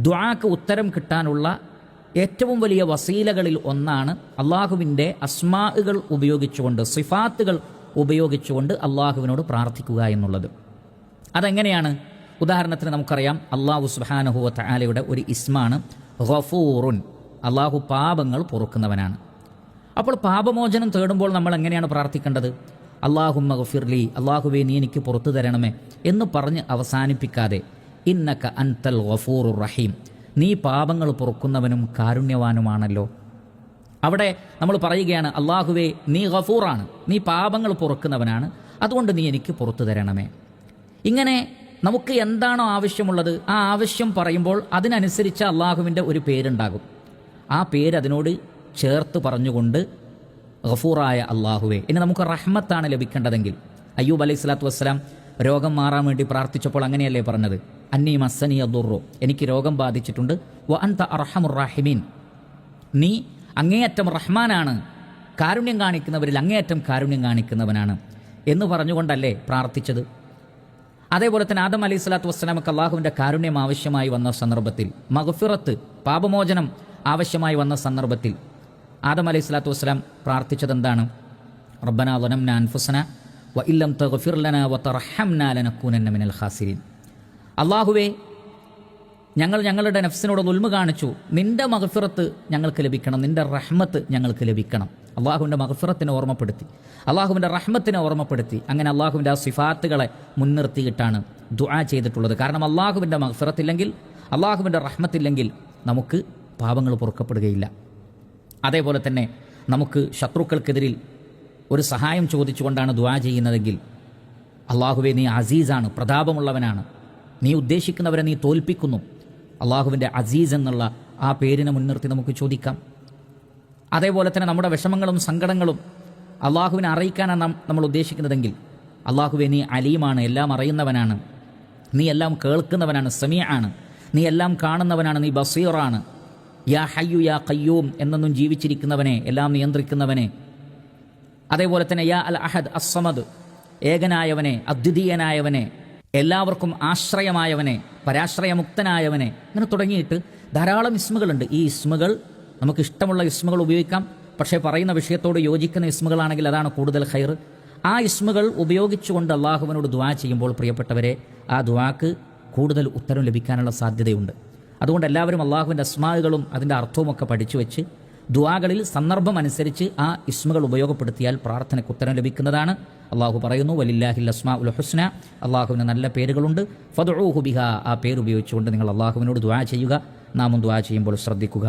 ദുആക്ക് ഉത്തരം കിട്ടാനുള്ള ഏറ്റവും വലിയ വസീലകളിൽ ഒന്നാണ് അള്ളാഹുവിൻ്റെ അസ്മാഉകൾ ഉപയോഗിച്ചുകൊണ്ട്, സിഫാത്തുകൾ ഉപയോഗിച്ചുകൊണ്ട് അള്ളാഹുവിനോട് പ്രാർത്ഥിക്കുക എന്നുള്ളത്. അതെങ്ങനെയാണ്? ഉദാഹരണത്തിന് നമുക്കറിയാം, അള്ളാഹു സുബ്ഹാനഹു വ തആലയുടെ ഒരു ഇസ്മാണ് ഗഫൂറുൻ, അള്ളാഹു പാപങ്ങൾ പൊറുക്കുന്നവനാണ്. അപ്പോൾ പാപമോചനം തേടുമ്പോൾ നമ്മൾ എങ്ങനെയാണ് പ്രാർത്ഥിക്കേണ്ടത്? അല്ലാഹുമ്മ ഗഫിർലി, അള്ളാഹുവേ നീ എനിക്ക് പുറത്തു തരണമേ എന്ന് പറഞ്ഞ് അവസാനിപ്പിക്കാതെ ഇന്നക അൻതൽ ഗഫൂറുർ റഹീം, നീ പാപങ്ങൾ പൊറുക്കുന്നവനും കാരുണ്യവാനുമാണല്ലോ. അവിടെ നമ്മൾ പറയുകയാണ്, അള്ളാഹുവേ നീ ഗഫൂറാണ്, നീ പാപങ്ങൾ പൊറുക്കുന്നവനാണ്, അതുകൊണ്ട് നീ എനിക്ക് പുറത്തു തരണമേ. ഇങ്ങനെ നമുക്ക് എന്താണോ ആവശ്യമുള്ളത് ആ ആവശ്യം പറയുമ്പോൾ അതിനനുസരിച്ച് അള്ളാഹുവിൻ്റെ ഒരു പേരുണ്ടാകും. ആ പേര് അതിനോട് ചേർത്ത് പറഞ്ഞുകൊണ്ട് ഗഫൂറായ അള്ളാഹുവേ. ഇനി നമുക്ക് റഹ്മത്താണ് ലഭിക്കേണ്ടതെങ്കിൽ, അയ്യൂബ് അലൈഹി സ്വലാത്തു വസ്സലാം രോഗം മാറാൻ വേണ്ടി പ്രാർത്ഥിച്ചപ്പോൾ അങ്ങനെയല്ലേ പറഞ്ഞത്? അന്നീ മസ്സനി അദുറു, എനിക്ക് രോഗം ബാധിച്ചിട്ടുണ്ട്, വ അൻത അർഹമുർ റാഹിമീൻ, നീ അങ്ങേയറ്റം റഹ്മാനാണ്, കാരുണ്യം കാണിക്കുന്നവരിൽ അങ്ങേയറ്റം കാരുണ്യം കാണിക്കുന്നവനാണ് എന്ന് പറഞ്ഞുകൊണ്ടല്ലേ പ്രാർത്ഥിച്ചത്. അതേപോലെ തന്നെ ആദം അലൈഹി സ്വലാത്തു വസ്സലാമക്ക് അള്ളാഹുവിൻ്റെ കാരുണ്യം ആവശ്യമായി വന്ന സന്ദർഭത്തിൽ, മഗ്ഫിറത്ത് പാപമോചനം ആവശ്യമായി വന്ന സന്ദർഭത്തിൽ ആദം അലൈഹി സ്വലാത്തു വസ്സലാം പ്രാർത്ഥിച്ചത് എന്താണ്? റബ്ബനാ ളലംനാ അൻഫുസനാ വ ഇല്ലം തഗ്ഫിർ ലനാ വ തർഹംനാ ലനകൂനന്ന മിനൽ ഖാസിരീൻ. അള്ളാഹുവേ, ഞങ്ങൾ ഞങ്ങളുടെ നഫ്സിനോട് ദുൽമ കാണിച്ചു, നിന്റെ മഗ്ഫിറത്ത് ഞങ്ങൾക്ക് ലഭിക്കണം, നിന്റെ റഹ്മത്ത് ഞങ്ങൾക്ക് ലഭിക്കണം. അള്ളാഹുവിൻ്റെ മഗ്ഫിറത്തിനെ ഓർമ്മപ്പെടുത്തി, അള്ളാഹുവിൻ്റെ റഹ്മത്തിനെ ഓർമ്മപ്പെടുത്തി. അങ്ങനെ അള്ളാഹുവിൻ്റെ ആ സിഫാത്തുകളെ മുൻനിർത്തിയിട്ടാണ് ദുആ ചെയ്തിട്ടുള്ളത്. കാരണം അള്ളാഹുവിൻ്റെ മഗ്ഫിറത്തില്ലെങ്കിൽ, അള്ളാഹുവിൻ്റെ റഹ്മത്തില്ലെങ്കിൽ നമുക്ക് പാപങ്ങൾ പൊറുക്കപ്പെടുകയില്ല. അതേപോലെ തന്നെ നമുക്ക് ശത്രുക്കൾക്കെതിരിൽ ഒരു സഹായം ചോദിച്ചുകൊണ്ടാണ് ദുആ ചെയ്യുന്നതെങ്കിൽ, അള്ളാഹുവേ നീ അസീസാണ്, പ്രതാപമുള്ളവനാണ്, നീ ഉദ്ദേശിക്കുന്നവരെ നീ തോൽപ്പിക്കുന്നു, അള്ളാഹുവിൻ്റെ അസീസ് എന്നുള്ള ആ പേരിനെ മുൻനിർത്തി നമുക്ക് ചോദിക്കാം. അതേപോലെ തന്നെ നമ്മുടെ വിഷമങ്ങളും സങ്കടങ്ങളും അള്ളാഹുവിനെ അറിയിക്കാനാണ് നമ്മൾ ഉദ്ദേശിക്കുന്നതെങ്കിൽ, അള്ളാഹുവേ നീ അലീമാണ്, എല്ലാം അറിയുന്നവനാണ്, നീ എല്ലാം കേൾക്കുന്നവനാണ്, സമീആണ്, നീ എല്ലാം കാണുന്നവനാണ്, നീ ബസീറാണ്, യാ ഹയ്യു യാ ഖയ്യൂം എന്നൊന്നും ജീവിച്ചിരിക്കുന്നവനെ, എല്ലാം നിയന്ത്രിക്കുന്നവനെ. അതേപോലെ തന്നെ യാ അൽ അഹദ് അസ്സമദ്, ഏകനായവനെ, അദ്വിതീയനായവനെ, എല്ലാവർക്കും ആശ്രയമായവനെ, പരാശ്രയമുക്തനായവനെ, ഇങ്ങനെ തുടങ്ങിയിട്ട് ധാരാളം ഇസ്മുകളുണ്ട്. ഈ ഇസ്മുകൾ നമുക്ക് ഇഷ്ടമുള്ള ഇസ്മുകൾ ഉപയോഗിക്കാം. പക്ഷേ പറയുന്ന വിഷയത്തോട് യോജിക്കുന്ന ഇസ്മുകളാണെങ്കിൽ അതാണ് കൂടുതൽ ഖൈർ. ആ ഇസ്മുകൾ ഉപയോഗിച്ചുകൊണ്ട് അള്ളാഹുവിനോട് ദുആ ചെയ്യുമ്പോൾ പ്രിയപ്പെട്ടവരെ, ആ ദുആക്ക് കൂടുതൽ ഉത്തരം ലഭിക്കാനുള്ള സാധ്യതയുണ്ട്. അതുകൊണ്ട് എല്ലാവരും അള്ളാഹുവിൻ്റെ അസ്മാകളും അതിൻ്റെ അർത്ഥവുമൊക്കെ പഠിച്ചു വെച്ച് ദുആകളിൽ സന്ദർഭം അനുസരിച്ച് ആ ഇസ്മുകൾ ഉപയോഗപ്പെടുത്തിയാൽ പ്രാർത്ഥനയ്ക്ക് ഉത്തരം ലഭിക്കുന്നതാണ്. അള്ളാഹു പറയുന്നു, വലില്ലാഹിൽ അസ്മാഉൽ ഹുസ്ന, അള്ളാഹുവിന് നല്ല പേരുകളുണ്ട്, ഫദ്ഉഹു ബിഹാ, ആ പേരുപയോഗിച്ചുകൊണ്ട് നിങ്ങൾ അള്ളാഹുവിനോട് ദുആ ചെയ്യുക. നാമും ദുആ ചെയ്യുമ്പോൾ ശ്രദ്ധിക്കുക.